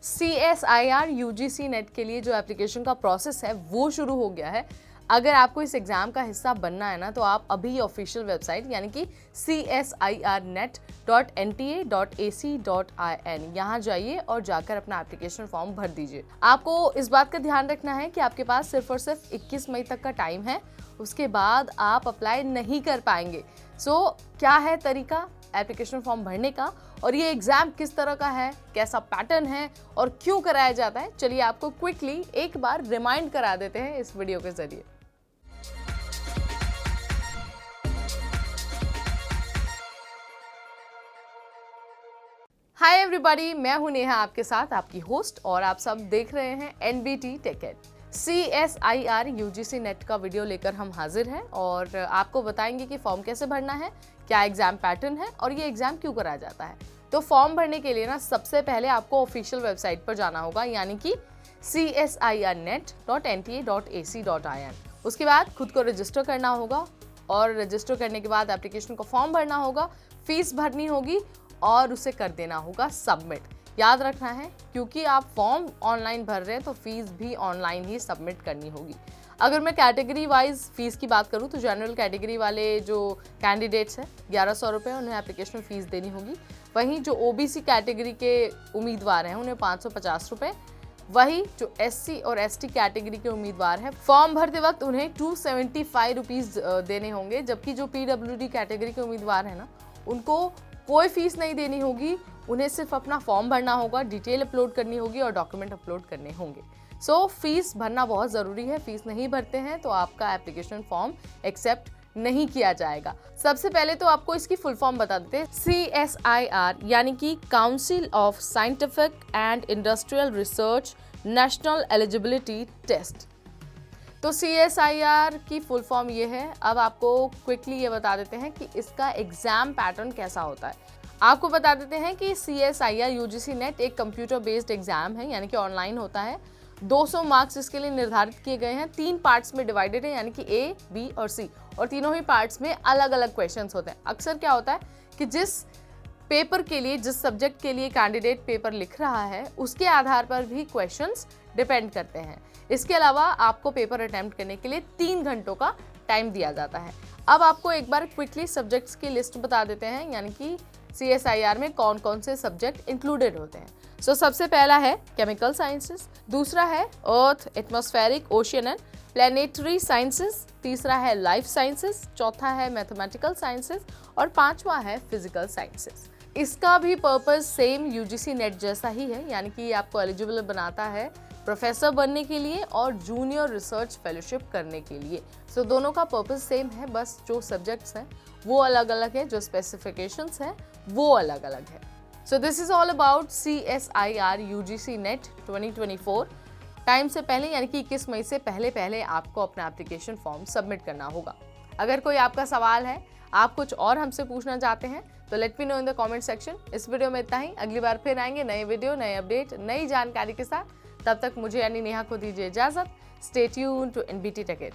CSIR UGC net के लिए जो एप्लीकेशन का प्रोसेस है वो शुरू हो गया है। अगर आपको इस एग्जाम का हिस्सा बनना है ना, तो आप अभी ऑफिशियल वेबसाइट यानी कि csirnet.nta.ac.in यहाँ जाइए और जाकर अपना एप्लीकेशन फॉर्म भर दीजिए। आपको इस बात का ध्यान रखना है कि आपके पास सिर्फ और सिर्फ 21 मई तक का टाइम है, उसके बाद आप अप्लाई नहीं कर पाएंगे। क्या है तरीका एप्लीकेशन फॉर्म भरने का, और ये एग्जाम किस तरह का है, कैसा पैटर्न है और क्यों कराया जाता है, चलिए आपको क्विकली एक बार रिमाइंड करा देते हैं इस वीडियो के जरिए। हाय एवरीबॉडी, मैं हूं नेहा आपके साथ, आपकी होस्ट, और आप सब देख रहे हैं एनबीटी टेकेड। CSIR UGC नेट का वीडियो लेकर हम हाजिर हैं और आपको बताएंगे कि फॉर्म कैसे भरना है, क्या एग्जाम पैटर्न है और ये एग्जाम क्यों कराया जाता है। तो फॉर्म भरने के लिए ना सबसे पहले आपको ऑफिशियल वेबसाइट पर जाना होगा, यानी कि csirnet.nta.ac.in। उसके बाद खुद को रजिस्टर करना होगा और रजिस्टर करने के बाद एप्लीकेशन का फॉर्म भरना होगा, फीस भरनी होगी और उसे कर देना होगा सबमिट। याद रखना है, क्योंकि आप फॉर्म ऑनलाइन भर रहे हैं तो फीस भी ऑनलाइन ही सबमिट करनी होगी। अगर मैं कैटेगरी वाइज फीस की बात करूं तो जनरल कैटेगरी वाले जो कैंडिडेट्स हैं 1100 रुपये उन्हें एप्लीकेशन फ़ीस देनी होगी। वहीं जो OBC कैटेगरी के उम्मीदवार हैं उन्हें 550 रुपये। वही जो SC और ST कैटेगरी के उम्मीदवार हैं फॉर्म भरते वक्त उन्हें 275 रुपीज़ देने होंगे। जबकि जो PWD कैटेगरी के उम्मीदवार हैं ना, उनको कोई फीस नहीं देनी होगी, उन्हें सिर्फ अपना फॉर्म भरना होगा, डिटेल अपलोड करनी होगी और डॉक्यूमेंट अपलोड करने होंगे। फीस भरना बहुत ज़रूरी है। फीस नहीं भरते हैं तो आपका एप्लीकेशन फॉर्म एक्सेप्ट नहीं किया जाएगा। सबसे पहले तो आपको इसकी फुल फॉर्म बता देते हैं। CSIR यानी कि council of scientific and industrial research national eligibility test. तो CSIR की फुल फॉर्म ये है। अब आपको क्विकली ये बता देते हैं कि इसका एग्जाम पैटर्न कैसा होता है। आपको बता देते हैं कि CSIR UGC नेट एक कंप्यूटर बेस्ड एग्जाम है, यानी कि ऑनलाइन होता है। 200 मार्क्स इसके लिए निर्धारित किए गए हैं। 3 पार्ट्स में डिवाइडेड है, यानी कि A, B और C, और तीनों ही पार्ट्स में अलग अलग क्वेश्चंस होते हैं। अक्सर क्या होता है कि जिस पेपर के लिए, जिस सब्जेक्ट के लिए कैंडिडेट पेपर लिख रहा है, उसके आधार पर भी क्वेश्चंस डिपेंड करते हैं। इसके अलावा आपको पेपर अटेम्प्ट करने के लिए 3 घंटों का टाइम दिया जाता है। अब आपको एक बार क्विकली सब्जेक्ट्स की लिस्ट बता देते हैं, यानी कि CSIR में कौन कौन से सब्जेक्ट इंक्लूडेड होते हैं। सबसे पहला है केमिकल साइंसेस, दूसरा है earth, atmospheric, ocean and planetary sciences, तीसरा है लाइफ साइंसेस, चौथा है मैथमेटिकल साइंसेस और पांचवा है फिजिकल साइंसेस। इसका भी पर्पस सेम UGC नेट जैसा ही है, यानी कि आपको एलिजिबल बनाता है प्रोफेसर बनने के लिए और जूनियर रिसर्च फेलोशिप करने के लिए। दोनों का पर्पस सेम है, बस जो सब्जेक्ट्स हैं वो अलग अलग है, जो स्पेसिफिकेशंस हैं वो अलग अलग है। This is all about CSIR UGC net 2024। Time से पहले, यानी कि 21 मई से पहले आपको अपना एप्लीकेशन फॉर्म सबमिट करना होगा। अगर कोई आपका सवाल है, आप कुछ और हमसे पूछना चाहते हैं, तो let me know in the comment section. इस वीडियो में इतना ही। अगली बार फिर आएंगे नए वीडियो, नए अपडेट, नई जानकारी के साथ। तब तक मुझे यानी नेहा को दीजिए इजाजत। Stay tuned to NBT टेकेड।